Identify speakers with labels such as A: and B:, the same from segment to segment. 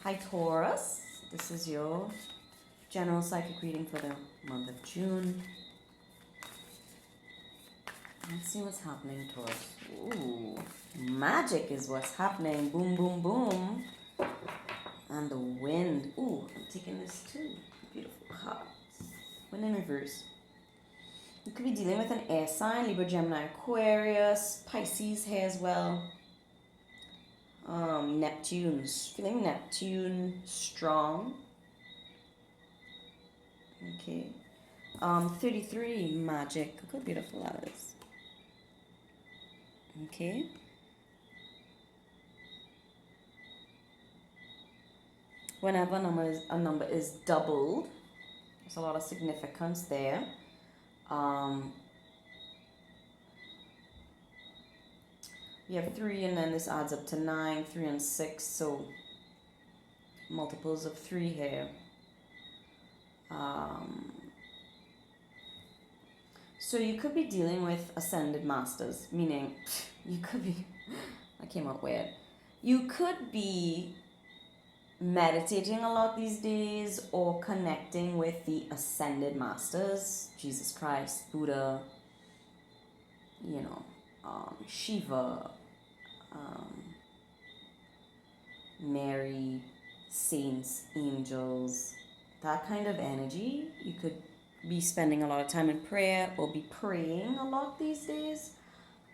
A: Hi Taurus, this is your general psychic reading for the month of June. Let's see what's happening, Taurus. Ooh, magic is what's happening. Boom, boom, boom. And the wind. Ooh, I'm taking this too. Beautiful cards. Wind in reverse. You could be dealing with an air sign, Libra, Gemini, Aquarius, Pisces here as well. Neptune's feeling Neptune strong. Okay. 33 magic. Look how beautiful that is. Okay. Whenever a number is doubled, there's a lot of significance there. We have 3 and then this adds up to 9, 3 and 6, so multiples of 3 here. So you could be dealing with ascended masters, meaning you could be, that came out weird. You could be meditating a lot these days or connecting with the ascended masters, Jesus Christ, Buddha, Shiva, Mary, saints, angels, that kind of energy. You could be spending a lot of time in prayer or be praying a lot these days.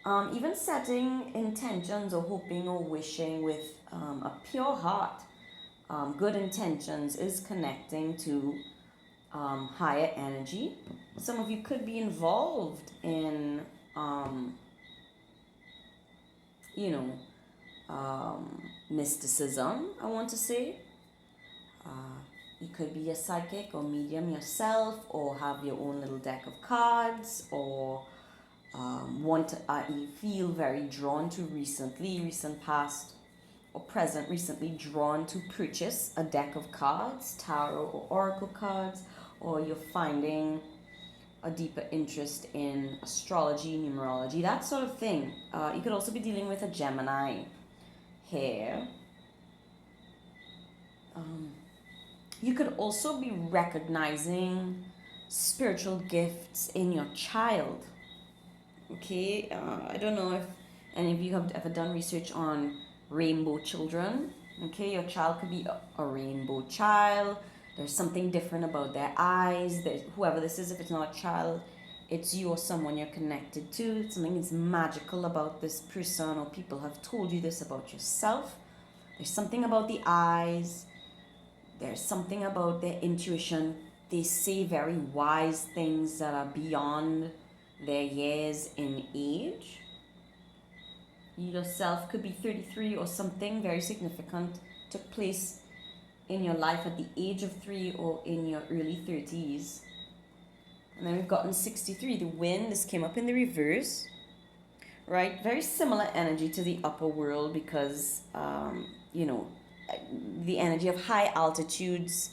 A: Even setting intentions or hoping or wishing with a pure heart, good intentions is connecting to higher energy. Some of you could be involved in, mysticism, I want to say. You could be a psychic or medium yourself, or have your own little deck of cards, or you feel very drawn to recent past or present, recently drawn to purchase a deck of cards, tarot or oracle cards, or you're finding a deeper interest in astrology, numerology, that sort of thing. You could also be dealing with a Gemini here. You could also be recognizing spiritual gifts in your child. Okay, I don't know if any of you have ever done research on rainbow children. Okay, your child could be a rainbow child. There's something different about their eyes. Whoever this is, if it's not a child, it's you or someone you're connected to. Something is magical about this person, or people have told you this about yourself. There's something about the eyes. There's something about their intuition. They say very wise things that are beyond their years in age. You yourself could be 33 or something very significant took place in your life at the age of 3 or in your early 30s. And then we've gotten 63, the wind. This came up in the reverse, right? Very similar energy to the upper world because, the energy of high altitudes,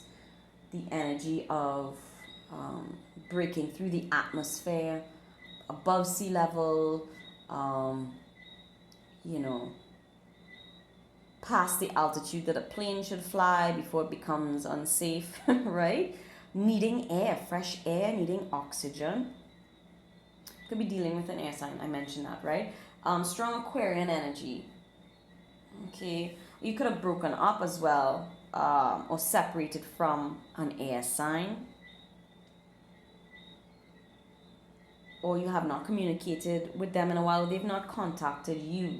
A: the energy of breaking through the atmosphere, above sea level, past the altitude that a plane should fly before it becomes unsafe, right? Needing air, fresh air, needing oxygen. Could be dealing with an air sign, I mentioned that, right? Strong Aquarian energy. Okay, you could have broken up as well, or separated from an air sign. Or you have not communicated with them in a while, they've not contacted you.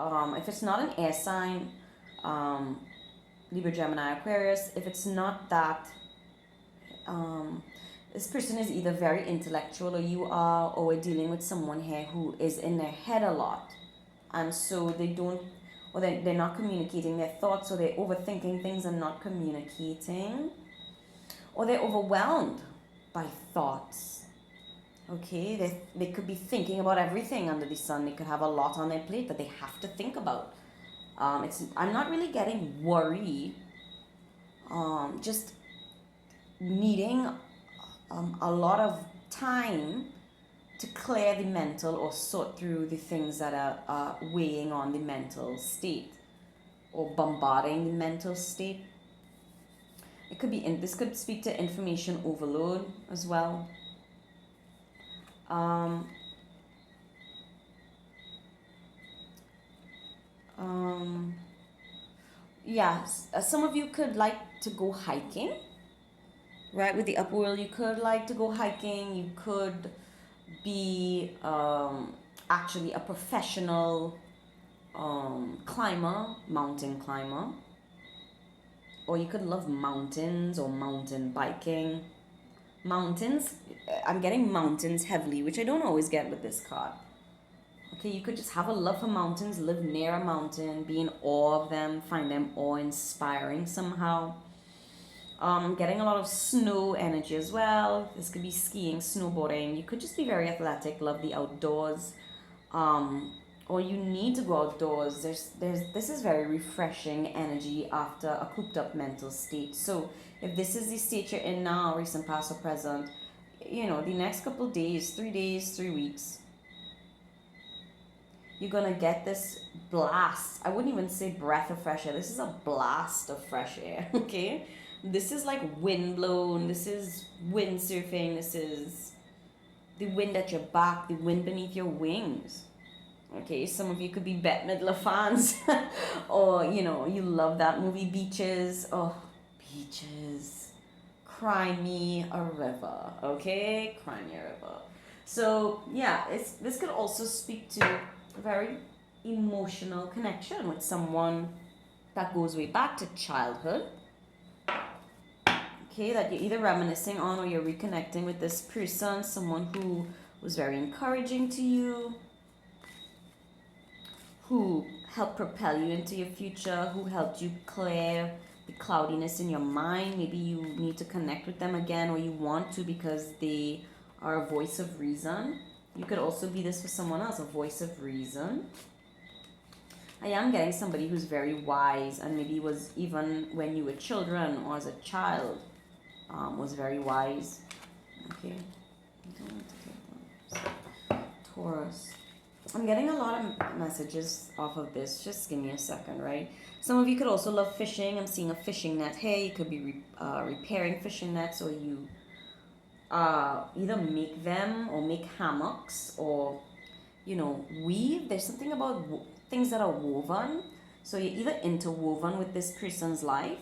A: If it's not an air sign, Libra, Gemini, Aquarius, if it's not that, this person is either very intellectual, or you are, or we're dealing with someone here who is in their head a lot. And so they don't, or they're not communicating their thoughts, or they're overthinking things and not communicating. Or they're overwhelmed by thoughts. Okay, they could be thinking about everything under the sun. They could have a lot on their plate that they have to think about. I'm not really getting worry. Just needing a lot of time to clear the mental or sort through the things that are weighing on the mental state. or bombarding the mental state. It could be this could speak to information overload as well. Um, um, yeah, some of you could like to go hiking, right? With the upworld, you could like to go hiking. You could be actually a professional climber, mountain climber, or you could love mountains or mountain biking. Mountains, I'm getting mountains heavily, which I don't always get with this card. Okay, you could just have a love for mountains, live near a mountain, be in awe of them, find them awe-inspiring somehow. Getting a lot of snow energy as well. This could be skiing, snowboarding. You could just be very athletic, love the outdoors. Or you need to go outdoors. This is very refreshing energy after a cooped up mental state. So if this is the state you're in now, recent, past, or present, the next couple days, 3 days, 3 weeks, you're gonna get this blast. I wouldn't even say breath of fresh air. This is a blast of fresh air, okay? This is like wind blown. This is windsurfing. This is the wind at your back, the wind beneath your wings. Okay, some of you could be Bette Midler fans, or you love that movie Beaches. Oh, beaches, cry me a river. Okay, cry me a river. So yeah, this could also speak to a very emotional connection with someone that goes way back to childhood. Okay, that you're either reminiscing on or you're reconnecting with this person, someone who was very encouraging to you, who helped propel you into your future, who helped you clear the cloudiness in your mind. Maybe you need to connect with them again, or you want to because they are a voice of reason. You could also be this for someone else, a voice of reason. I am getting somebody who's very wise, and maybe was even when you were children or as a child, was very wise. Okay, I don't want to get those. Taurus. I'm getting a lot of messages off of this. Just give me a second, right? Some of you could also love fishing. I'm seeing a fishing net. Hey, you could be repairing fishing nets, or you either make them or make hammocks, or weave. There's something about things that are woven. So you're either interwoven with this person's life,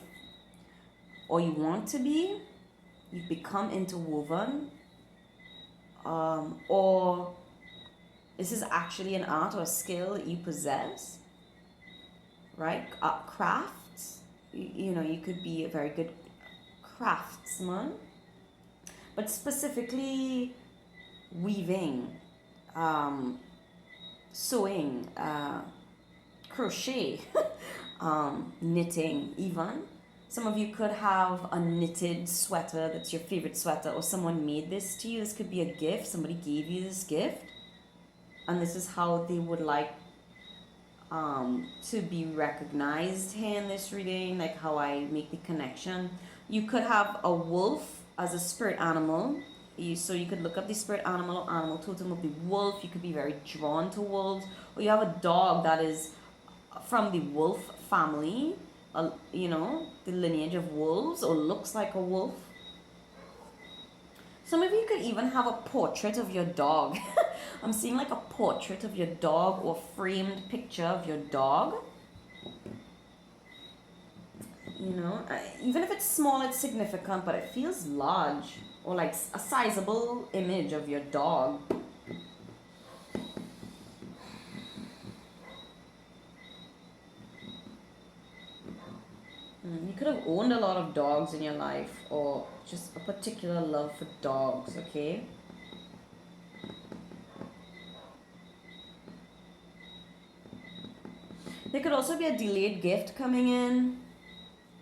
A: or you want to be. You've become interwoven, or this is actually an art or a skill that you possess, right? Crafts. You could be a very good craftsman, but specifically weaving, sewing, crochet, knitting even. Some of you could have a knitted sweater that's your favorite sweater, or someone made this to you. This could be a gift. Somebody gave you this gift, and this is how they would like to be recognized here in this reading, like how I make the connection. You could have a wolf as a spirit animal. So you could look up the spirit animal or animal totem of the wolf. You could be very drawn to wolves. Or you have a dog that is from the wolf family, the lineage of wolves, or looks like a wolf. Some of you could even have a portrait of your dog. I'm seeing like a portrait of your dog or framed picture of your dog. Even if it's small, it's significant, but it feels large, or like a sizable image of your dog. You could have owned a lot of dogs in your life, or just a particular love for dogs, okay? There could also be a delayed gift coming in.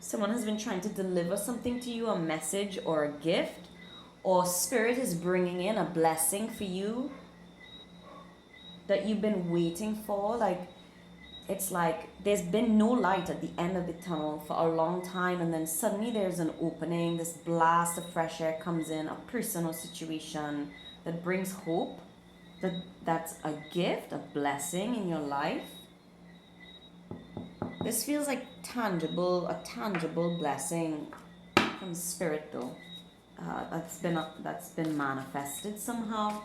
A: Someone has been trying to deliver something to you, a message or a gift, or spirit is bringing in a blessing for you that you've been waiting for. It's like there's been no light at the end of the tunnel for a long time, and then suddenly there's an opening. This blast of fresh air comes in, a person or situation that brings hope, that's a gift, a blessing in your life. This feels like a tangible blessing from spirit though. That's been manifested somehow.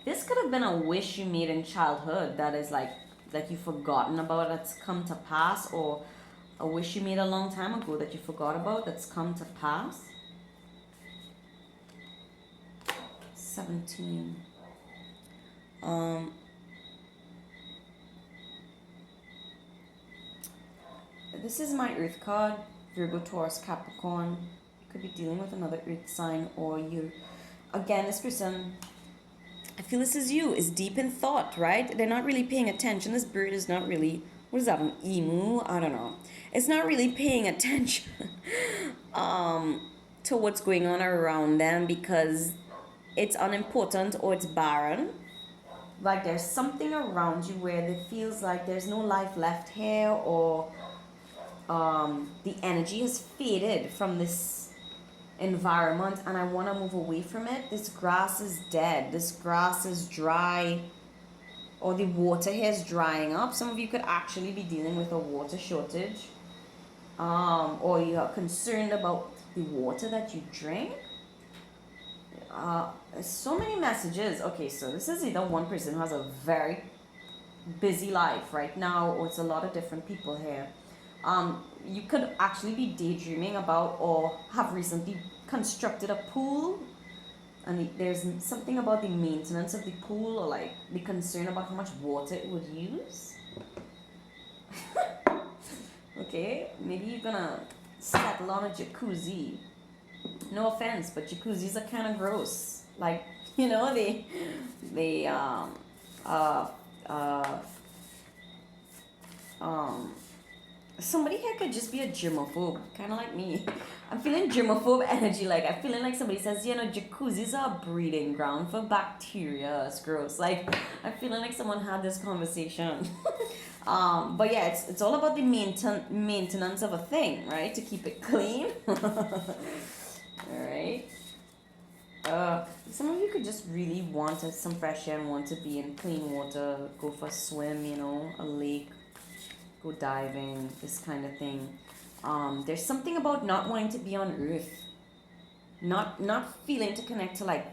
A: This could have been a wish you made in childhood that is like you've forgotten about, that's come to pass, or a wish you made a long time ago that you forgot about that's come to pass. 17. This is my Earth card, Virgo, Taurus, Capricorn. You could be dealing with another Earth sign, or you, again, this person, I feel this is you, is deep in thought, right? They're not really paying attention. This bird is not really, what is that, an emu? I don't know. It's not really paying attention to what's going on around them because it's unimportant or it's barren. Like there's something around you where it feels like there's no life left here, or the energy has faded from this environment and I want to move away from it. This grass is dead. This grass is dry, or the water here is drying up. Some of you could actually be dealing with a water shortage, or you are concerned about the water that you drink. So many messages. Okay, so this is either one person who has a very busy life right now, or it's a lot of different people here. You could actually be daydreaming about, or have recently constructed a pool, and there's something about the maintenance of the pool, or like the concern about how much water it would use. Okay, maybe you're gonna settle on a jacuzzi. No offense, but jacuzzis are kind of gross. Like, you know, they somebody here could just be a germaphobe, kind of like me. I'm feeling germaphobe energy. Like, I'm feeling like somebody says, you know, jacuzzis are a breeding ground for bacteria. It's gross. Like, I'm feeling like someone had this conversation. But yeah, it's all about the maintenance of a thing, right? To keep it clean. Alright. Some of you could just really want some fresh air and want to be in clean water, go for a swim, you know, a lake, go diving, this kind of thing. There's something about not wanting to be on earth, not feeling to connect to like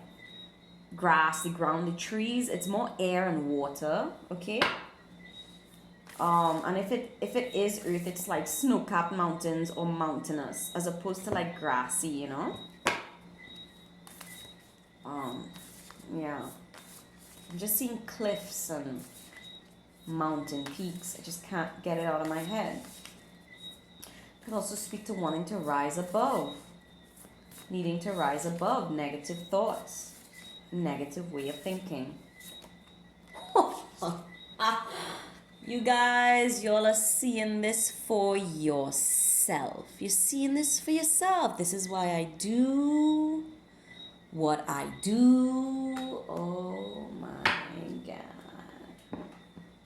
A: grass, the ground, the trees. It's more air and water, okay? And if it is earth, it's like snow-capped mountains or mountainous, as opposed to like grassy, you know? Yeah. I'm just seeing cliffs and mountain peaks. I just can't get it out of my head. Could also speak to wanting to rise above, needing to rise above negative thoughts, negative way of thinking. You guys, y'all are seeing this for yourself. You're seeing this for yourself. This is why I do what I do. Oh my God.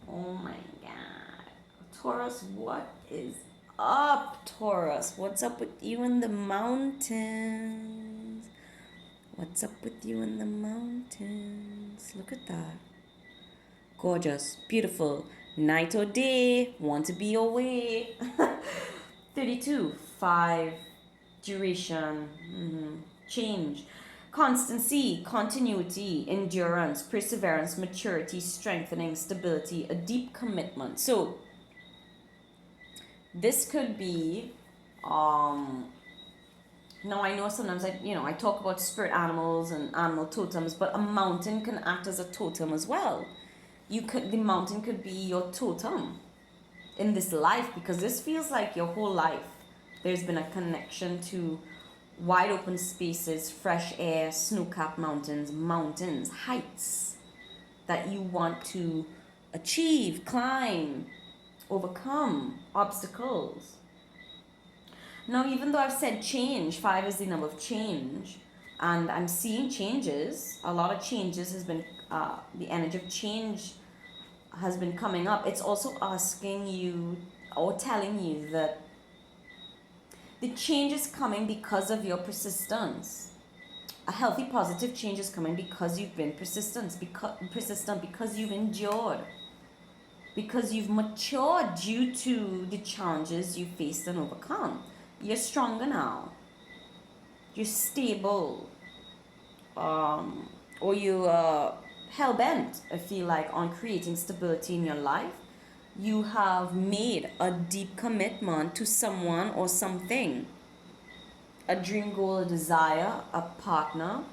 A: Oh my God. Taurus, what is up, Taurus? What's up with you in the mountains? What's up with you in the mountains? Look at that. Gorgeous, beautiful. Night or day, want to be away. 32, 5, duration, change. Constancy, continuity, endurance, perseverance, maturity, strengthening, stability, a deep commitment. So, this could be, now I know sometimes I talk about spirit animals and animal totems, but a mountain can act as a totem as well. The mountain could be your totem in this life, because this feels like your whole life there's been a connection to wide open spaces, fresh air, snow-capped mountains, heights that you want to achieve, climb, overcome, obstacles. Now, even though I've said change, 5 is the number of change, and I'm seeing changes, a lot of changes has been, the energy of change has been coming up. It's also asking you or telling you that the change is coming because of your persistence. A healthy, positive change is coming because you've been persistent, because you've endured. because you've matured due to the challenges you faced and overcome. You're stronger now. You're stable. Or you hell bent, I feel like, on creating stability in your life. You have made a deep commitment to someone or something. A dream, goal, a desire, a partner.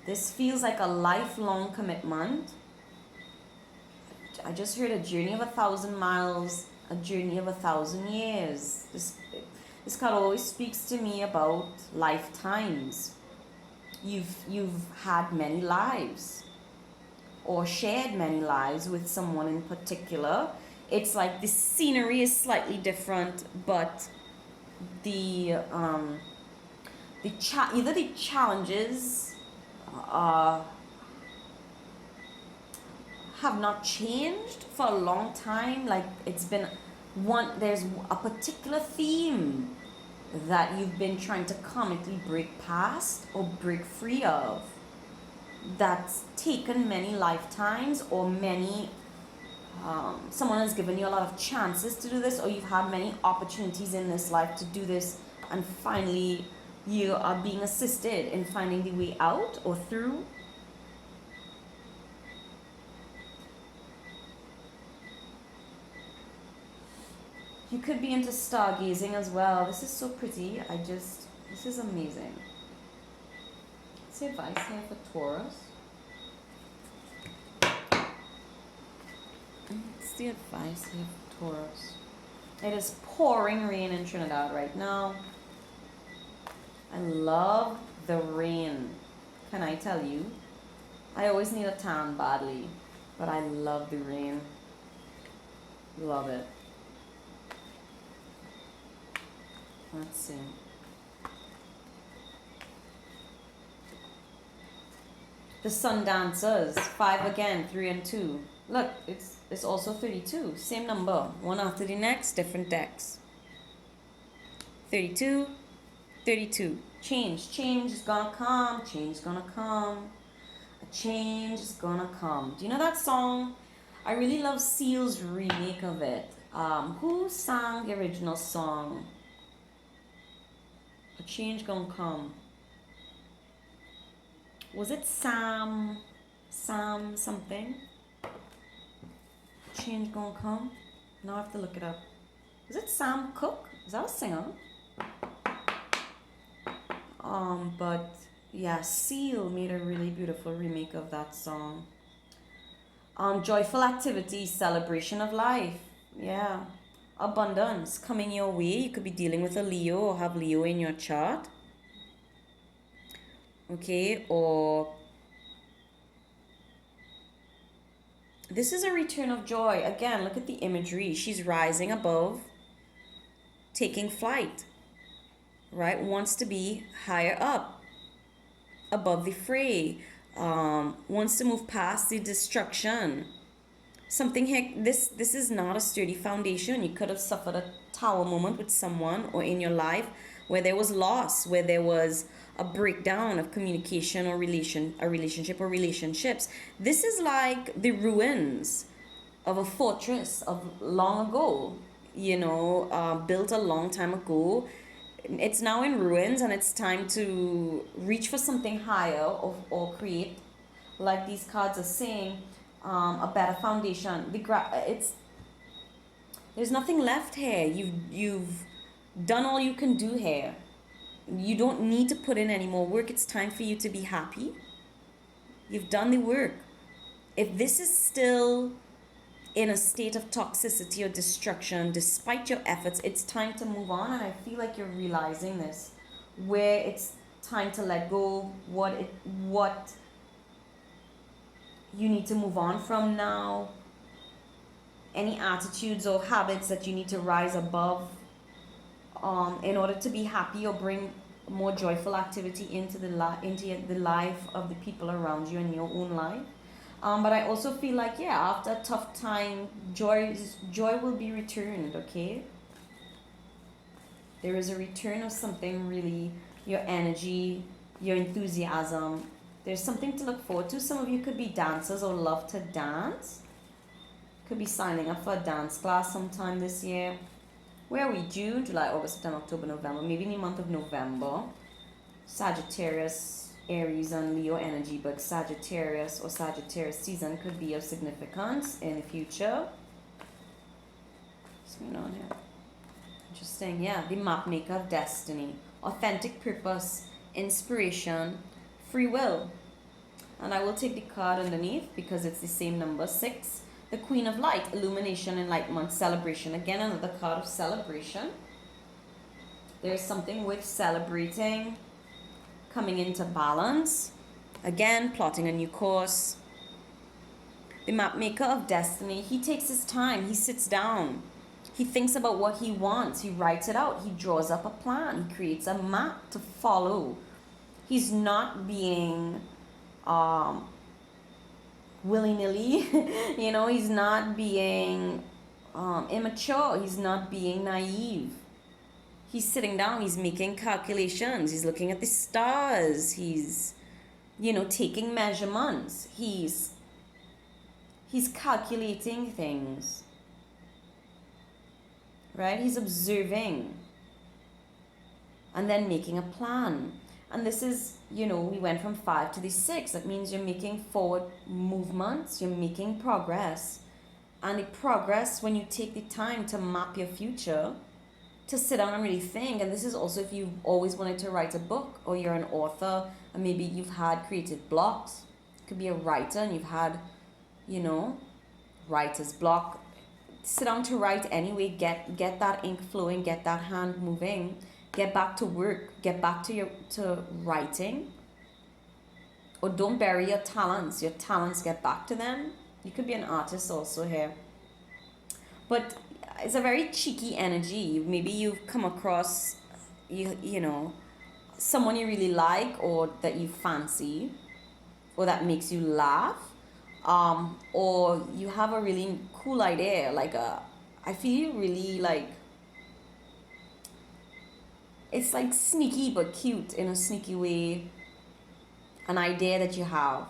A: This feels like a lifelong commitment. I just heard a journey of 1,000 miles, a journey of 1,000 years. This card always speaks to me about lifetimes. You've had many lives, or shared many lives with someone in particular. It's like the scenery is slightly different, but either the challenges have not changed for a long time. Like it's been there's a particular theme that you've been trying to karmically break past or break free of, that's taken many lifetimes, or many someone has given you a lot of chances to do this, or you've had many opportunities in this life to do this, and finally you are being assisted in finding the way out or through. You could be into stargazing as well. This is so pretty. This is amazing. What's the advice here for Taurus? What's the advice here for Taurus? It is pouring rain in Trinidad right now. I love the rain. Can I tell you? I always need a tan badly, but I love the rain. Love it. Let's see. The Sun Dancers, 5 again, 3 and 2. Look, it's also 32. Same number. One after the next, different decks. 32, 32. Change is gonna come. Change is gonna come. A change is gonna come. Do you know that song? I really love Seal's remake of it. Who sang the original song? A change gonna come. Was it Sam something? Change gonna come? Now I have to look it up. Is it Sam Cooke? Is that a singer? But yeah, Seal made a really beautiful remake of that song. Joyful activity, celebration of life. Yeah. Abundance coming your way. You could be dealing with a Leo or have Leo in your chart. Okay, or this is a return of joy. Again, look at the imagery. She's rising above, taking flight, right? Wants to be higher up, above the fray, wants to move past the destruction. Something here, this is not a sturdy foundation. You could have suffered a tower moment with someone or in your life where there was loss, where there was a breakdown of communication or a relationship or relationships. This is like the ruins of a fortress of long ago, built a long time ago. It's now in ruins, and it's time to reach for something higher, or create, like these cards are saying, a better foundation. There's nothing left here. You've done all you can do here. You don't need to put in any more work. It's time for you to be happy. You've done the work. If this is still in a state of toxicity or destruction, despite your efforts, it's time to move on. And I feel like you're realizing this, where it's time to let go what you need to move on from now, any attitudes or habits that you need to rise above in order to be happy or bring more joyful activity into the life of the people around you and your own life. But I also feel like, after a tough time, joy will be returned, okay? There is a return of something, really, your energy, your enthusiasm. There's something to look forward to. Some of you could be dancers or love to dance. Could be signing up for a dance class sometime this year. Where are we? June, July, August, September, October, November. Maybe in the month of November. Sagittarius, Aries, and Leo energy, but Sagittarius or Sagittarius season could be of significance in the future. What's going on here? Interesting. Yeah, the map maker of destiny, authentic purpose, inspiration, free will. And I will take the card underneath because it's the same number, 6. The Queen of Light, illumination, enlightenment, celebration. Again, another card of celebration. There's something with celebrating, coming into balance. Again, plotting a new course. The map maker of destiny, he takes his time. He sits down. He thinks about what he wants. He writes it out. He draws up a plan. He creates a map to follow. He's not being willy-nilly. You know, he's not being immature. He's not being naive. He's sitting down. He's making calculations. He's looking at the stars. He's, you know, taking measurements. He's calculating things. Right? He's observing and then making a plan. And this is, you know, we went from 5 to the 6. That means you're making forward movements, you're making progress. And the progress, when you take the time to map your future, to sit down and really think. And this is also if you've always wanted to write a book, or you're an author, and maybe you've had creative blocks. You could be a writer and you've had, you know, writer's block. Sit down to write anyway. Get that ink flowing, get that hand moving, get back to work, get back to writing. Or don't bury your talents. Your talents, get back to them. You could be an artist also here. But it's a very cheeky energy. Maybe you've come across you know, someone you really like, or that you fancy, or that makes you laugh. Or you have a really cool idea, I feel really like, it's like sneaky but cute in a sneaky way, an idea that you have,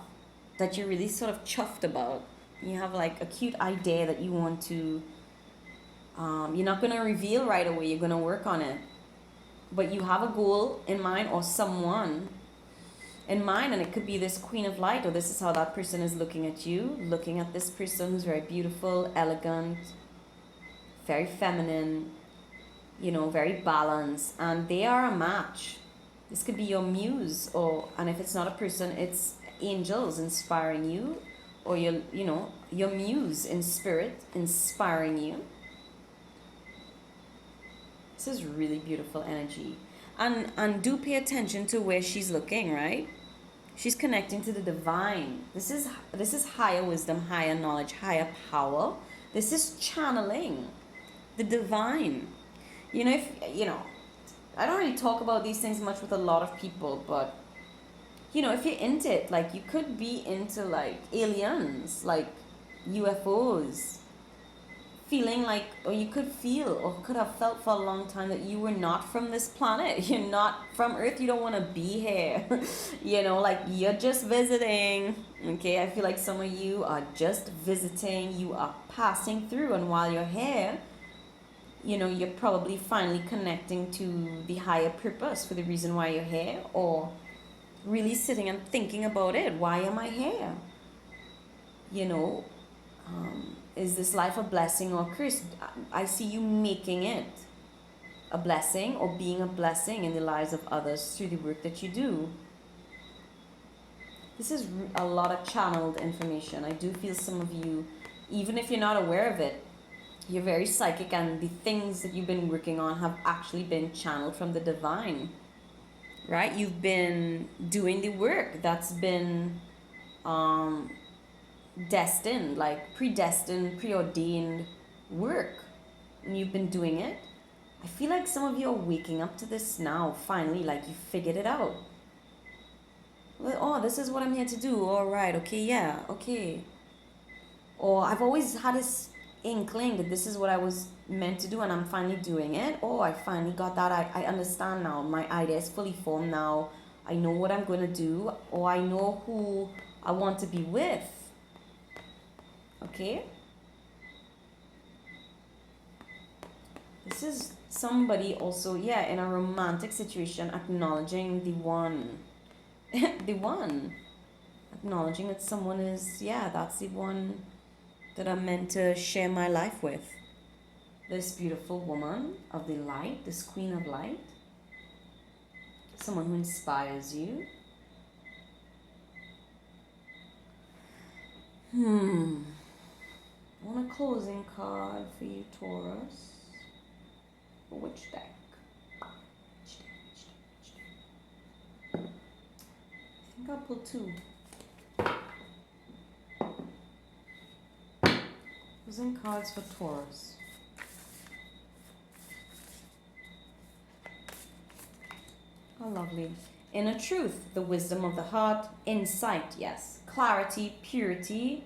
A: that you're really sort of chuffed about. You have like a cute idea that you want to, you're not going to reveal right away, you're going to work on it. But you have a goal in mind, or someone in mind, and it could be this Queen of Light, or this is how that person is looking at you, looking at this person who's very beautiful, elegant, very feminine, you know, very balanced, and they are a match. This could be your muse, and if it's not a person, it's angels inspiring you, or your muse in spirit inspiring you. This is really beautiful energy. And do pay attention to where she's looking, right? She's connecting to the divine. This is higher wisdom, higher knowledge, higher power. This is channeling the divine. I don't really talk about these things much with a lot of people, but if you're into it, like, you could be into like aliens, like UFOs, feeling like, or you could feel, or could have felt for a long time, that you were not from this planet. You're not from Earth. You don't want to be here. Like, you're just visiting. Okay, I feel like some of you are just visiting. You are passing through, and while you're here, you're probably finally connecting to the higher purpose for the reason why you're here, or really sitting and thinking about it. Why am I here? Is this life a blessing or a curse? I see you making it a blessing, or being a blessing in the lives of others through the work that you do. This is a lot of channeled information. I do feel some of you, even if you're not aware of it, you're very psychic, and the things that you've been working on have actually been channeled from the divine, right? You've been doing the work that's been destined, like predestined, preordained work, and you've been doing it. I feel like some of you are waking up to this now, finally, like you figured it out. Well, oh, this is what I'm here to do. All right, okay, yeah, okay. Or I've always had this inkling that this is what I was meant to do, and I'm finally doing it. Oh, I finally got that. I understand now. My idea is fully formed now. I know what I'm going to do, or I know who I want to be with. Okay? This is somebody also, yeah, in a romantic situation, acknowledging the one. The one. Acknowledging that someone is, yeah, that's the one that I'm meant to share my life with. This beautiful woman of the light, this queen of light. Someone who inspires you. I want a closing card for you, Taurus. Which deck? I think I'll pull two. Closing cards for Taurus. Oh, lovely. Inner truth, the wisdom of the heart, insight, yes. Clarity, purity,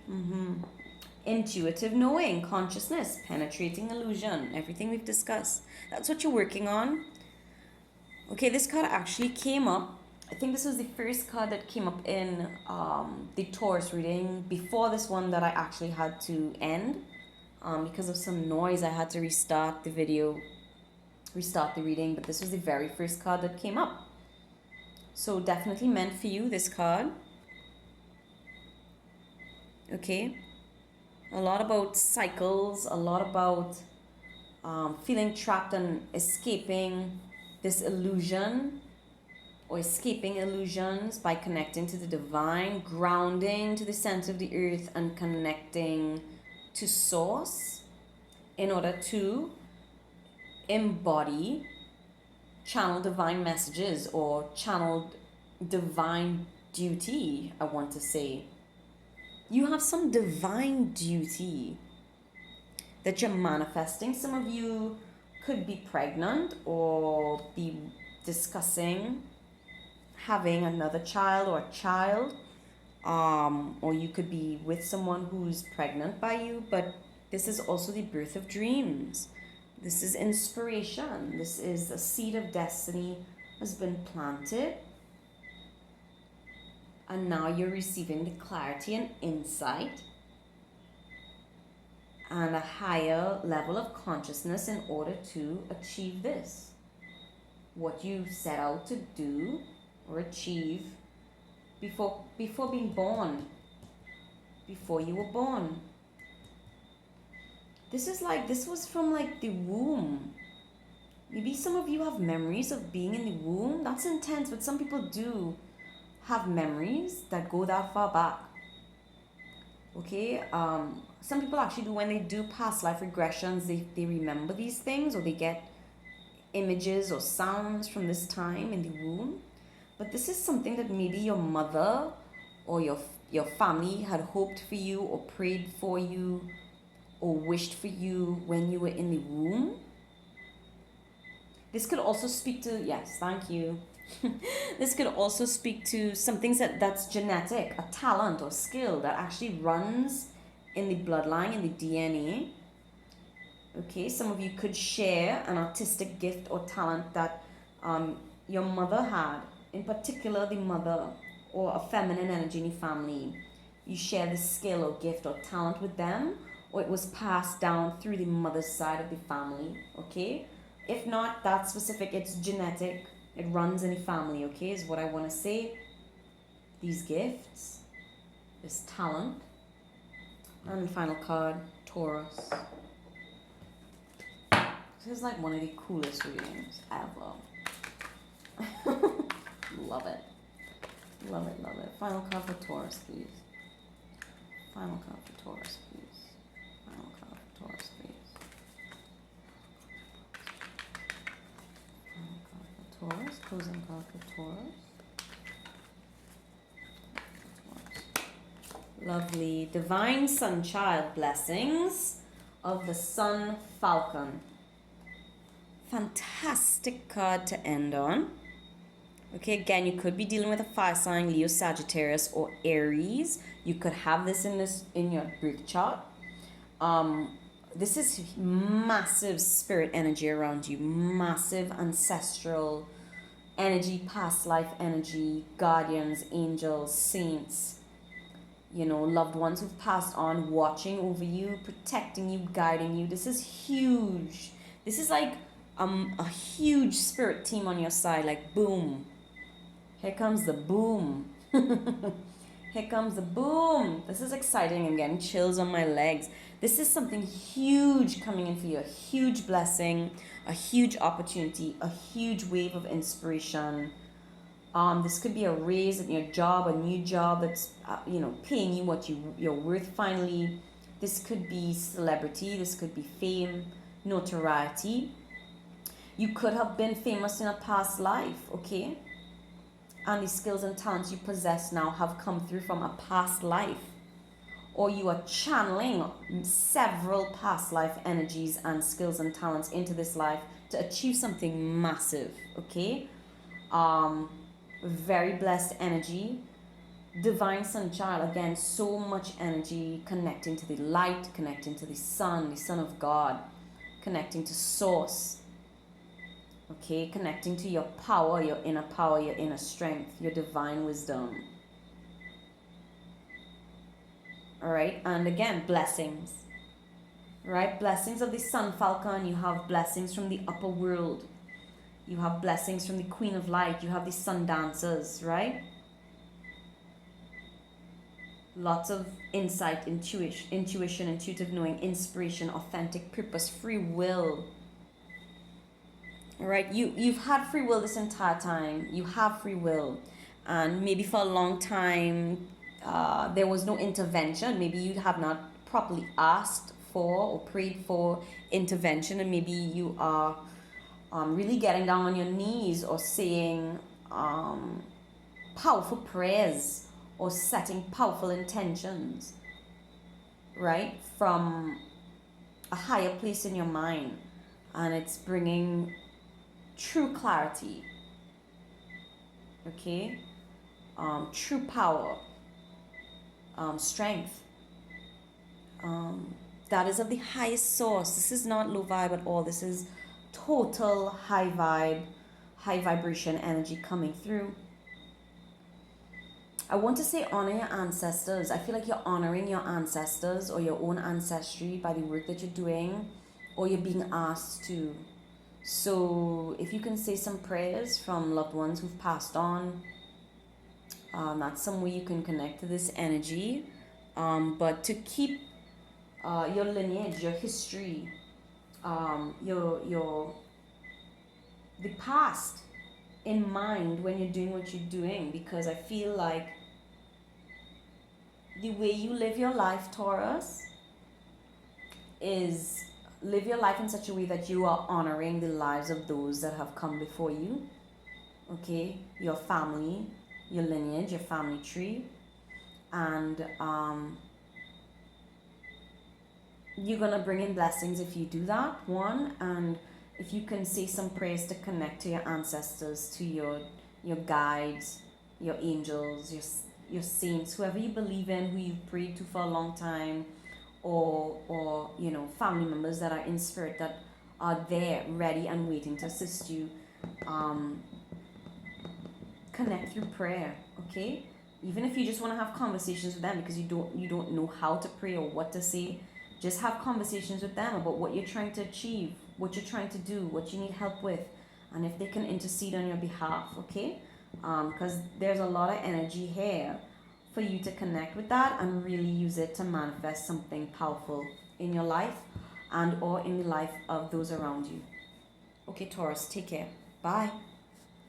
A: intuitive knowing, consciousness, penetrating illusion, everything we've discussed. That's what you're working on. Okay, this card actually came up. I think this was the first card that came up in the Taurus reading before this one that I actually had to end. Because of some noise, I had to restart the video, restart the reading, but this was the very first card that came up. So definitely meant for you, this card. Okay. A lot about cycles, a lot about feeling trapped and escaping this illusion or escaping illusions by connecting to the divine, grounding to the center of the earth and connecting to source in order to embody, channel divine messages or channel divine duty, I want to say. You have some divine duty that you're manifesting. Some of you could be pregnant or be discussing having another child or a child, or you could be with someone who's pregnant by you, but this is also the birth of dreams. This is inspiration. This is a seed of destiny has been planted, and now you're receiving the clarity and insight and a higher level of consciousness in order to achieve this. What you set out to do or achieve before being born, before you were born. This was from like the womb. Maybe some of you have memories of being in the womb. That's intense, but some people do have memories that go that far back. Okay, some people actually do, when they do past life regressions, they remember these things, or they get images or sounds from this time in the womb. But this is something that maybe your mother or your family had hoped for you or prayed for you or wished for you when you were in the womb. This could also speak to, yes, thank you. This could also speak to some things that's genetic, a talent or skill that actually runs in the bloodline, in the DNA. Okay, some of you could share an artistic gift or talent that your mother had, in particular the mother or a feminine energy in your family. You share the skill or gift or talent with them, or it was passed down through the mother's side of the family, okay? If not that specific, it's genetic. It runs in the family, okay, is what I want to say. These gifts, this talent. And the final card, Taurus. This is like one of the coolest readings ever. Love it. Love it, love it. Final card for Taurus, please. Final card for Taurus, please. Final card for Taurus, please. Taurus, closing card for Taurus. Lovely. Divine Sun Child blessings of the Sun Falcon. Fantastic card to end on. Okay, again, you could be dealing with a fire sign, Leo, Sagittarius, or Aries. You could have this in your birth chart. This is massive spirit energy around you, massive ancestral energy, past life energy, guardians, angels, saints, loved ones who've passed on, watching over you, protecting you, guiding you. This is huge. This is like a huge spirit team on your side, like boom. Here comes the boom. Here comes the boom. This is exciting. I'm getting chills on my legs. This is something huge coming in for you. A huge blessing, a huge opportunity, a huge wave of inspiration. This could be a raise in your job, a new job that's paying you what you're worth finally. This could be celebrity. This could be fame, notoriety. You could have been famous in a past life, okay? And the skills and talents you possess now have come through from a past life, or you are channeling several past life energies and skills and talents into this life to achieve something massive, okay? Very blessed energy. Divine sun child, again, so much energy, connecting to the light, connecting to the Son of God, connecting to source. Okay, connecting to your power, your inner strength, your divine wisdom. All right, and again, blessings. Right, blessings of the Sun Falcon. You have blessings from the upper world. You have blessings from the Queen of Light. You have the Sun Dancers, right? Lots of insight, intuition, intuitive knowing, inspiration, authentic purpose, free will. All right, you've had free will this entire time. You have free will, and maybe for a long time there was no intervention. Maybe you have not properly asked for or prayed for intervention, and maybe you are really getting down on your knees or saying powerful prayers or setting powerful intentions, right, from a higher place in your mind, and it's bringing true clarity, okay, true power, strength, that is of the highest source. This is not low vibe at all. This is total high vibe, high vibration energy coming through. I want to say honor your ancestors. I feel like you're honoring your ancestors or your own ancestry by the work that you're doing, or you're being asked to. So if you can say some prayers from loved ones who've passed on, that's some way you can connect to this energy. But to keep your lineage, your history, your the past in mind when you're doing what you're doing, because I feel like the way you live your life, Taurus, is live your life in such a way that you are honoring the lives of those that have come before you, okay, your family, your lineage, your family tree, and you're gonna bring in blessings if you do that, one. And if you can say some prayers to connect to your ancestors, to your guides, your angels, your saints, whoever you believe in, who you've prayed to for a long time, or family members that are in spirit that are there ready and waiting to assist you, connect through prayer, okay? Even if you just want to have conversations with them because you don't know how to pray or what to say, just have conversations with them about what you're trying to achieve, what you're trying to do, what you need help with, and if they can intercede on your behalf, okay? Because there's a lot of energy here for you to connect with that and really use it to manifest something powerful in your life and or in the life of those around you. Okay, Taurus, take care. Bye.